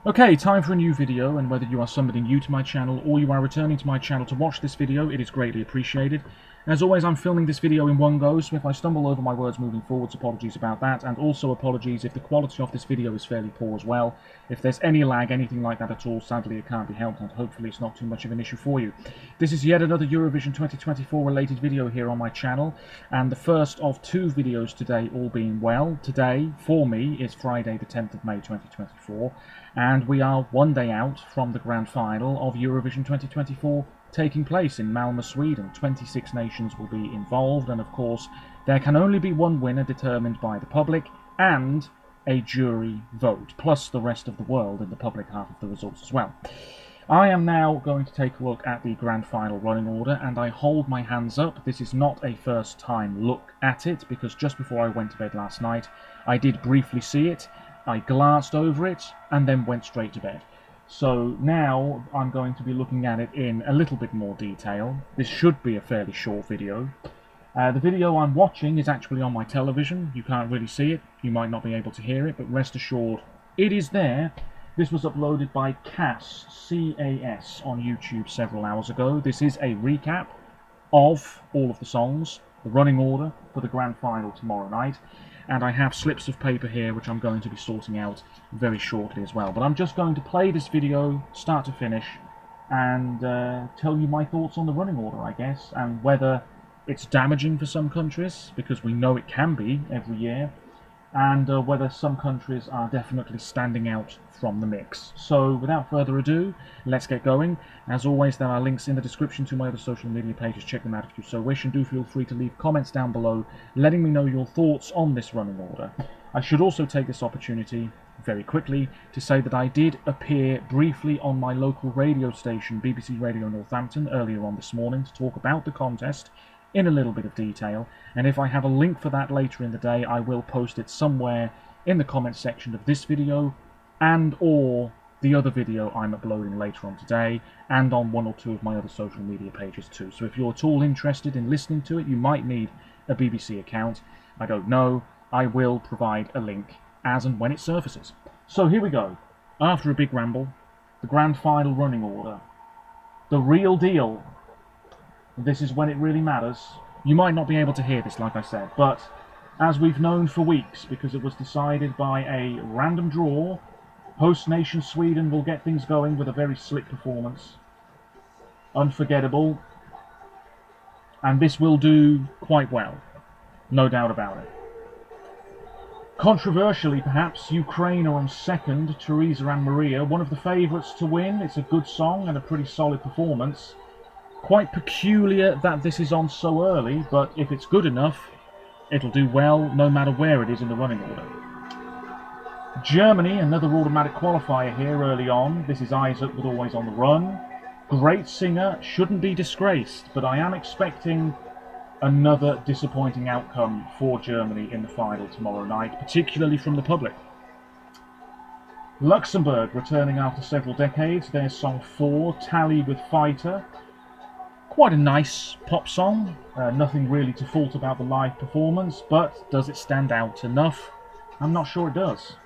Okay, time for a new video, and whether you are somebody new to my channel or you are returning to my channel to watch this video, it is greatly appreciated. As always, I'm filming this video in one go, so if I stumble over my words moving forwards, apologies about that, and also apologies if the quality of this video is fairly poor as well. If there's any lag, anything like that at all, sadly it can't be helped, and hopefully it's not too much of an issue for you. This is yet another Eurovision 2024 related video here on my channel, and the first of two videos today, all being well. Today, for me, is Friday the 10th of May 2024, and we are one day out from the grand final of Eurovision 2024 taking place in Malmö, Sweden. 26 nations will be involved, and of course there can only be one winner determined by the public and a jury vote, plus the rest of the world in the public half of the results as well. I am now going to take a look at the grand final running order, and I hold my hands up. This is not a first time look at it, because just before I went to bed last night I did briefly see it. I glanced over it and then went straight to bed. So now I'm going to be looking at it in a little bit more detail. This should be a fairly short video. The video I'm watching is actually on my television. You can't really see it, you might not be able to hear it, but rest assured it is there. This was uploaded by CAS, C-A-S, on YouTube several hours ago. This is a recap of all of the songs, the running order for the grand final tomorrow night. And I have slips of paper here which I'm going to be sorting out very shortly as well. But I'm just going to play this video start to finish and tell you my thoughts on the running order, I guess, and whether it's damaging for some countries, because we know it can be every year, and whether some countries are definitely standing out from the mix. So without further ado, let's get going. As always, there are links in the description to my other social media pages. Check them out if you so wish, and do feel free to leave comments down below letting me know your thoughts on this running order. I should also take this opportunity very quickly to say that I did appear briefly on my local radio station, BBC Radio Northampton, earlier on this morning to talk about the contest in a little bit of detail, and if I have a link for that later in the day, I will post it somewhere in the comments section of this video and or the other video I'm uploading later on today, and on one or two of my other social media pages too. So if you're at all interested in listening to it, you might need a BBC account. I don't know. I will provide a link as and when it surfaces. So here we go. After a big ramble, the grand final running order. The real deal. This is when it really matters. You might not be able to hear this, like I said, but as we've known for weeks, because it was decided by a random draw, host nation Sweden will get things going with a very slick performance. Unforgettable. And this will do quite well. No doubt about it. Controversially, perhaps, Ukraine are on second, Teresa and Maria, one of the favourites to win. It's a good song and a pretty solid performance. Quite peculiar that this is on so early, but if it's good enough, it'll do well no matter where it is in the running order. Germany, another automatic qualifier here early on. This is Isaac with Always on the Run. Great singer, shouldn't be disgraced, but I am expecting another disappointing outcome for Germany in the final tomorrow night, particularly from the public. Luxembourg, returning after several decades, their song 4, Tally with Fighter. Quite a nice pop song, nothing really to fault about the live performance, but does it stand out enough? I'm not sure it does.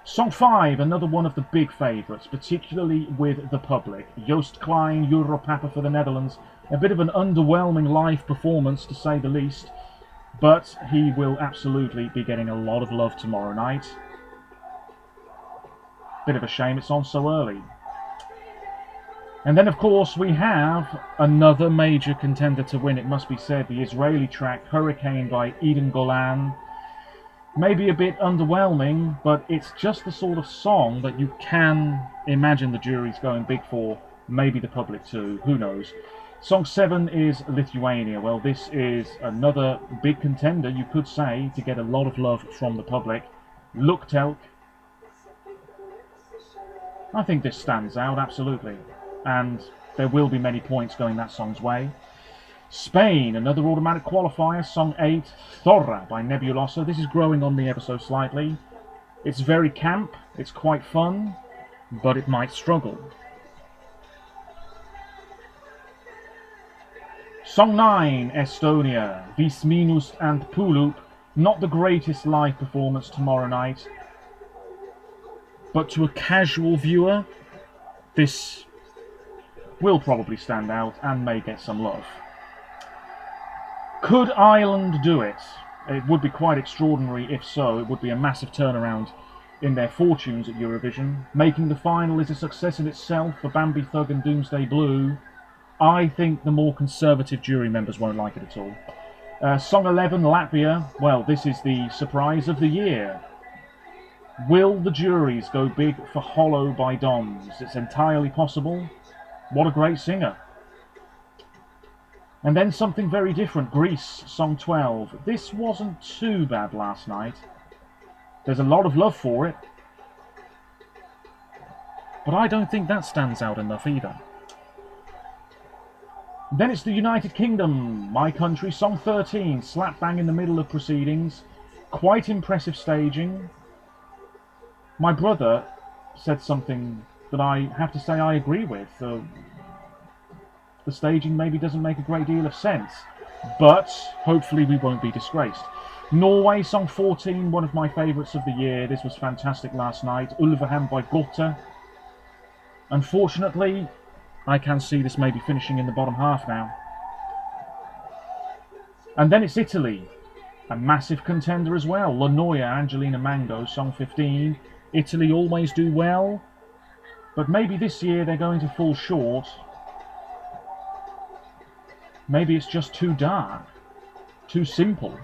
Song 5, another one of the big favourites, particularly with the public. Joost Klein, Europapa for the Netherlands, a bit of an underwhelming live performance to say the least, but he will absolutely be getting a lot of love tomorrow night. Bit of a shame it's on so early. And then, of course, we have another major contender to win, it must be said, the Israeli track Hurricane by Eden Golan. Maybe a bit underwhelming, but it's just the sort of song that you can imagine the jury's going big for, maybe the public too, who knows. Song 7 is Lithuania. Well, this is another big contender, you could say, to get a lot of love from the public. Luktelk. I think this stands out, absolutely. And there will be many points going that song's way. Spain, another automatic qualifier, song 8, Thorra by Nebulosa. This is growing on me ever so slightly. It's very camp, it's quite fun, but it might struggle. Song 9, Estonia, Vis Minus and Pulup. Not the greatest live performance tomorrow night. but to a casual viewer, this will probably stand out and may get some love. Could Ireland do it? It would be quite extraordinary if so. It would be a massive turnaround in their fortunes at Eurovision. Making the final is a success in itself for Bambi Thug and Doomsday Blue. I think the more conservative jury members won't like it at all. Song 11, Latvia. Well, this is the surprise of the year. Will the juries go big for Hollow by Dons? It's entirely possible. What a great singer. And then something very different, Greece, Song 12. This wasn't too bad last night. There's a lot of love for it. But I don't think that stands out enough either. Then it's the United Kingdom, My Country, Song 13, slap bang in the middle of proceedings. Quite impressive staging. My brother said something that I have to say I agree with. The staging maybe doesn't make a great deal of sense, but hopefully we won't be disgraced. Norway, Song 14, one of my favourites of the year. This was fantastic last night. Ulvehan by Gotte. Unfortunately, I can see this maybe finishing in the bottom half now. And then it's Italy, a massive contender as well. La Noia, Angelina Mango, Song 15. Italy always do well, but maybe this year they're going to fall short. Maybe it's just too dark, too simple.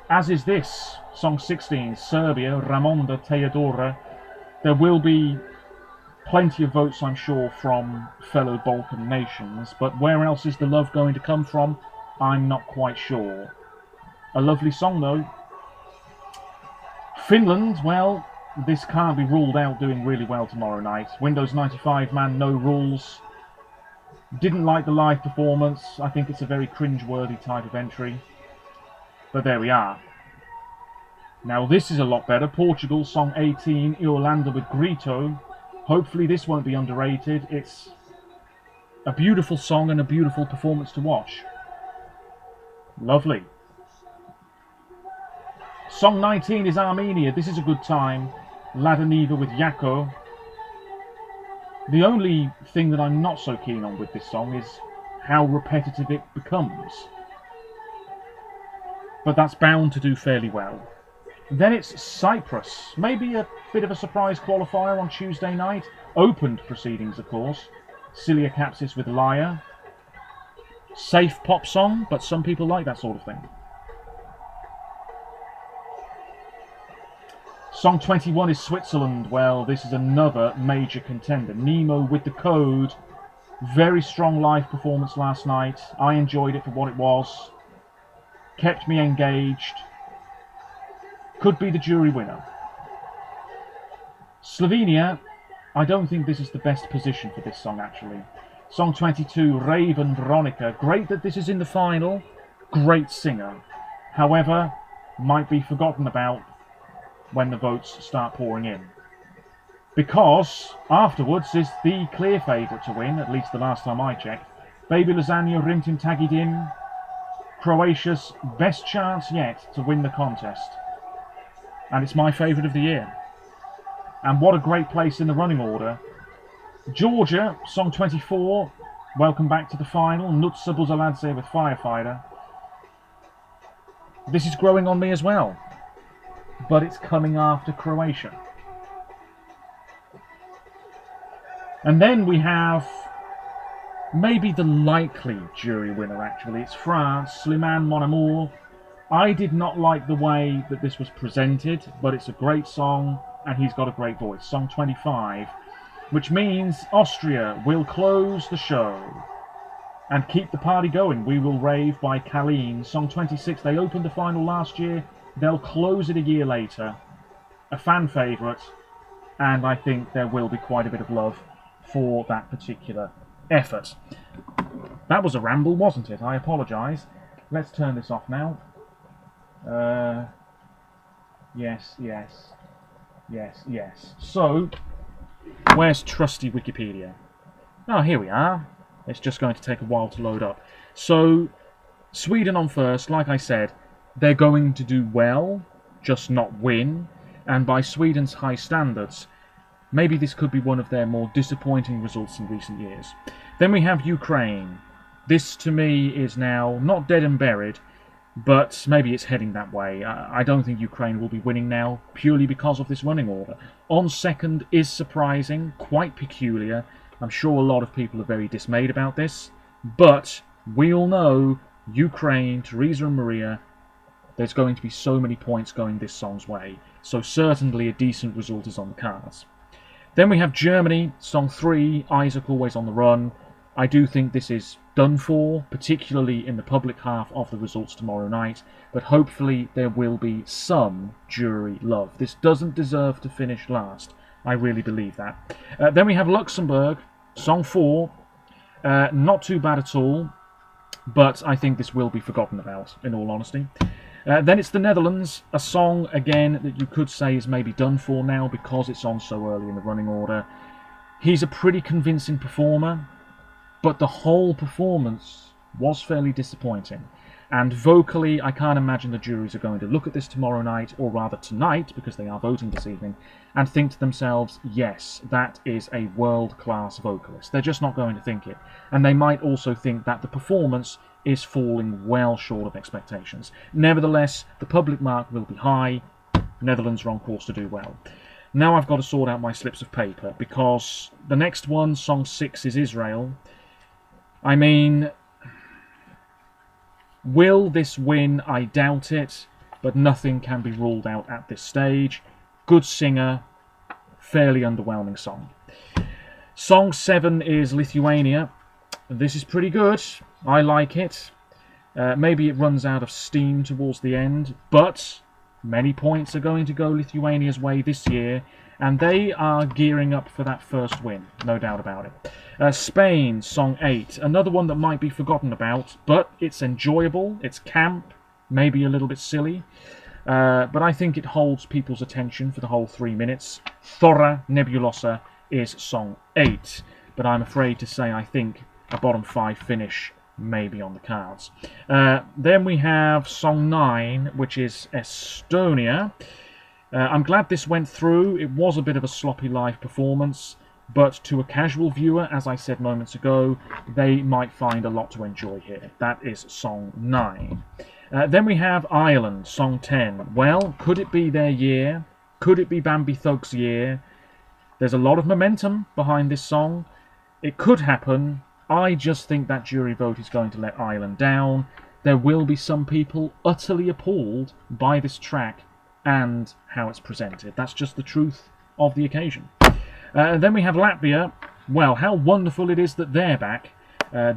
As is this, Song 16, Serbia, Ramonda Teodora. There will be plenty of votes, I'm sure, from fellow Balkan nations, but where else is the love going to come from? I'm not quite sure. A lovely song, though. Finland, well, this can't be ruled out doing really well tomorrow night. Windows 95 man, No Rules. Didn't like the live performance. I think it's a very cringe-worthy type of entry. But there we are. Now this is a lot better. Portugal, Song 18, Iolanda with Grito. Hopefully this won't be underrated. It's a beautiful song and a beautiful performance to watch. Lovely. Song 19 is Armenia. This is a good time. Ladaniva with Yako. The only thing that I'm not so keen on with this song is how repetitive it becomes. But that's bound to do fairly well. Then it's Cyprus. Maybe a bit of a surprise qualifier on Tuesday night. Opened proceedings, of course. Cilia Capsis with Lyre. Safe pop song, but some people like that sort of thing. Song 21 is Switzerland. Well, this is another major contender. Nemo with The Code. Very strong live performance last night. I enjoyed it for what it was. Kept me engaged. Could be the jury winner. Slovenia. I don't think this is the best position for this song, actually. Song 22, Raven Veronica. Great that this is in the final. Great singer. However, might be forgotten about when the votes start pouring in. Because afterwards is the clear favourite to win, at least the last time I checked. Baby Lasagna, Rintim Tagidim. Croatia's best chance yet to win the contest. And it's my favourite of the year. And what a great place in the running order. Georgia, Song 24, welcome back to the final. Nutsa Buzaladze with Firefighter. This is growing on me as well. But it's coming after Croatia. And then we have maybe the likely jury winner, actually. It's France, Slimane Mon Amour. I did not like the way that this was presented, but it's a great song, and he's got a great voice. Song 25, which means Austria will close the show and keep the party going. We Will Rave by Kalin. Song 26, they opened the final last year. They'll close it a year later. A fan favourite, and I think there will be quite a bit of love for that particular effort. That was a ramble, wasn't it? I apologise. Let's turn this off now. Yes. So, where's trusty Wikipedia? Oh, here we are. It's just going to take a while to load up. So, Sweden on first, like I said, they're going to do well, just not win. and by Sweden's high standards, maybe this could be one of their more disappointing results in recent years. Then we have Ukraine. This, to me, is now not dead and buried, but maybe it's heading that way. I don't think Ukraine will be winning now, purely because of this running order. On second is surprising, quite peculiar. I'm sure a lot of people are very dismayed about this, but we all know Ukraine, Teresa and Maria, there's going to be so many points going this song's way, so certainly a decent result is on the cards. Then we have Germany, song 3, Isaac Always on the Run. I do think this is done for, particularly in the public half of the results tomorrow night, but hopefully there will be some jury love. This doesn't deserve to finish last. I really believe that. Then we have Luxembourg, song 4. Not too bad at all, but I think this will be forgotten about, in all honesty. Then it's the Netherlands, a song, again, that you could say is maybe done for now because it's on so early in the running order. He's a pretty convincing performer, but the whole performance was fairly disappointing. And vocally, I can't imagine the juries are going to look at this tomorrow night, or rather tonight, because they are voting this evening, and think to themselves, yes, that is a world-class vocalist. They're just not going to think it. And they might also think that the performance is falling well short of expectations. Nevertheless, the public mark will be high. Netherlands are on course to do well. Now I've got to sort out my slips of paper, because the next one, song 6, is Israel. I mean, will this win? I doubt it, but nothing can be ruled out at this stage. Good singer, fairly underwhelming song. Song 7 is Lithuania. This is pretty good. I like it. Maybe it runs out of steam towards the end, but many points are going to go Lithuania's way this year, and they are gearing up for that first win, no doubt about it. Spain, song 8, another one that might be forgotten about, but it's enjoyable, it's camp, maybe a little bit silly, but I think it holds people's attention for the whole 3 minutes. Thora Nebulosa is song 8, but I'm afraid to say I think a bottom 5 finish may be on the cards. Then we have song 9, which is Estonia. I'm glad this went through. It was a bit of a sloppy live performance, but to a casual viewer, as I said moments ago, they might find a lot to enjoy here. That is song 9. Then we have Ireland, song 10. Well, could it be their year? Could it be Bambi Thug's year? There's a lot of momentum behind this song. It could happen. I just think that jury vote is going to let Ireland down. There will be some people utterly appalled by this track and how it's presented. That's just the truth of the occasion. Then we have Latvia. Well, how wonderful it is that they're back.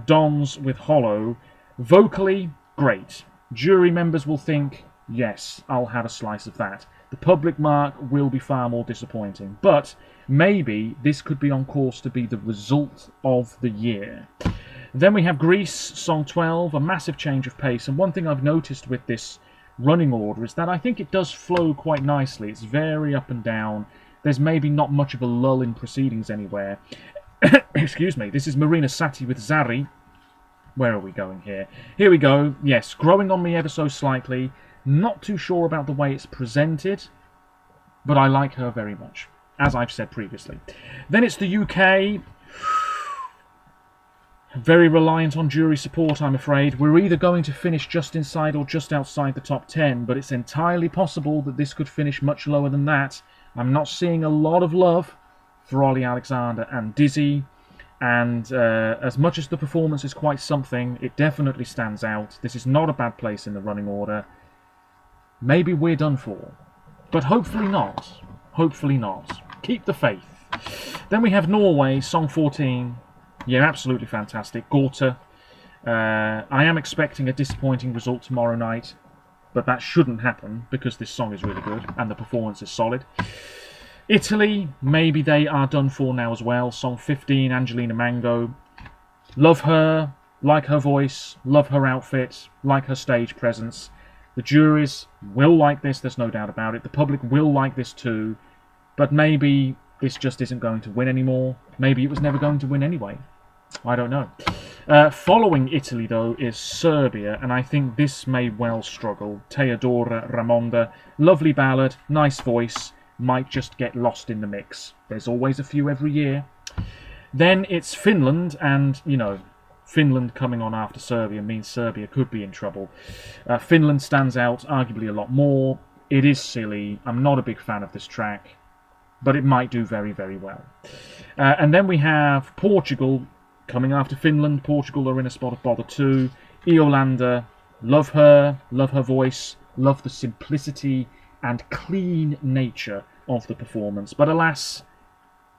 Dons with Hollow. Vocally, great. Jury members will think, yes, I'll have a slice of that. The public mark will be far more disappointing, but maybe this could be on course to be the result of the year. Then we have Greece, song 12, a massive change of pace, and one thing I've noticed with this running order is that I think it does flow quite nicely. It's very up and down. There's maybe not much of a lull in proceedings anywhere. Excuse me, this is Marina Satti with Zari. Where are we going here? Here we go. Yes, growing on me ever so slightly. Not too sure about the way it's presented, but I like her very much, as I've said previously. Then it's the UK. Very reliant on jury support, I'm afraid. We're either going to finish just inside or just outside the top 10, but it's entirely possible that this could finish much lower than that. I'm not seeing a lot of love for Ollie Alexander and Dizzy, and as much as the performance is quite something, it definitely stands out. This is not a bad place in the running order. Maybe we're done for, but hopefully not. Hopefully not. Keep the faith. Then we have Norway, song 14. Yeah, absolutely fantastic. Gorta. I am expecting a disappointing result tomorrow night, but that shouldn't happen because this song is really good and the performance is solid. Italy, maybe they are done for now as well. Song 15, Angelina Mango. Love her, like her voice, love her outfit, like her stage presence. The juries will like this, there's no doubt about it. The public will like this too, but maybe this just isn't going to win anymore. Maybe it was never going to win anyway. I don't know. Following Italy, though, is Serbia, and I think this may well struggle. Teodora Ramonda, lovely ballad, nice voice, might just get lost in the mix. There's always a few every year. Then it's Finland, and, you know, Finland coming on after Serbia means Serbia could be in trouble. Finland stands out arguably a lot more. It is silly. I'm not a big fan of this track, but it might do very, very well. And then we have Portugal coming after Finland. Portugal are in a spot of bother too. Iolanda, love her voice, love the simplicity and clean nature of the performance. But alas,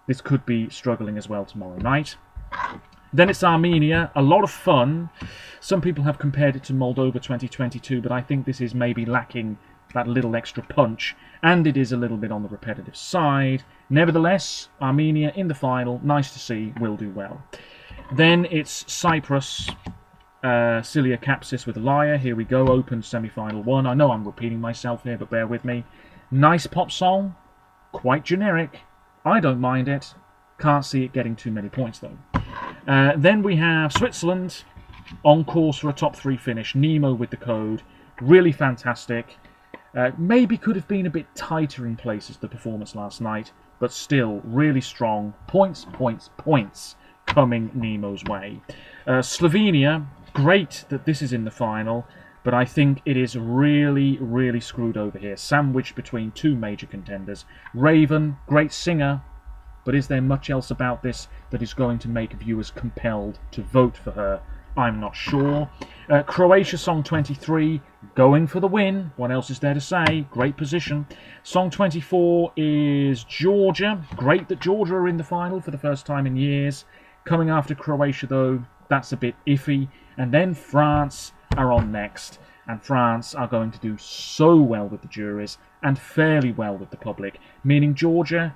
this could be struggling as well tomorrow night. Then it's Armenia, a lot of fun. Some people have compared it to Moldova 2022, but I think this is maybe lacking that little extra punch, and it is a little bit on the repetitive side. Nevertheless, Armenia in the final, nice to see, will do well. Then it's Cyprus, Cilia Capsis with Lyre. Here we go, open semi-final 1. I know I'm repeating myself here, but bear with me. Nice pop song, quite generic. I don't mind it. Can't see it getting too many points though. Then we have Switzerland, on course for a top 3 finish. Nemo with the code, really fantastic. Maybe could have been a bit tighter in places, the performance last night, but still really strong. Points, points, points coming Nemo's way. Slovenia, great that this is in the final, but I think it is really, really screwed over here. Sandwiched between 2 major contenders. Raven, great singer, but is there much else about this that is going to make viewers compelled to vote for her? I'm not sure. Croatia Song 23, going for the win. What else is there to say? Great position. Song 24 is Georgia. Great that Georgia are in the final for the first time in years. Coming after Croatia, though, that's a bit iffy. And then France are on next. And France are going to do so well with the juries and fairly well with the public, meaning Georgia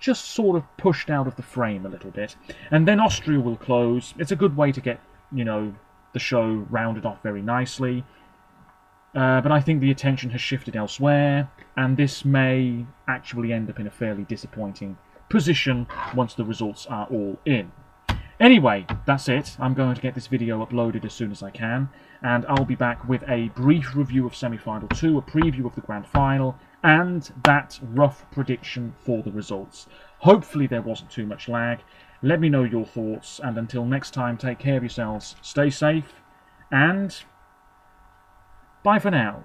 just sort of pushed out of the frame a little bit. And then Austria will close. It's a good way to get, you know, the show rounded off very nicely. But I think the attention has shifted elsewhere, and this may actually end up in a fairly disappointing position once the results are all in. Anyway, that's it. I'm going to get this video uploaded as soon as I can, and I'll be back with a brief review of semi-final 2, a preview of the grand final, and that rough prediction for the results. Hopefully there wasn't too much lag. Let me know your thoughts, and until next time, take care of yourselves, stay safe, and bye for now.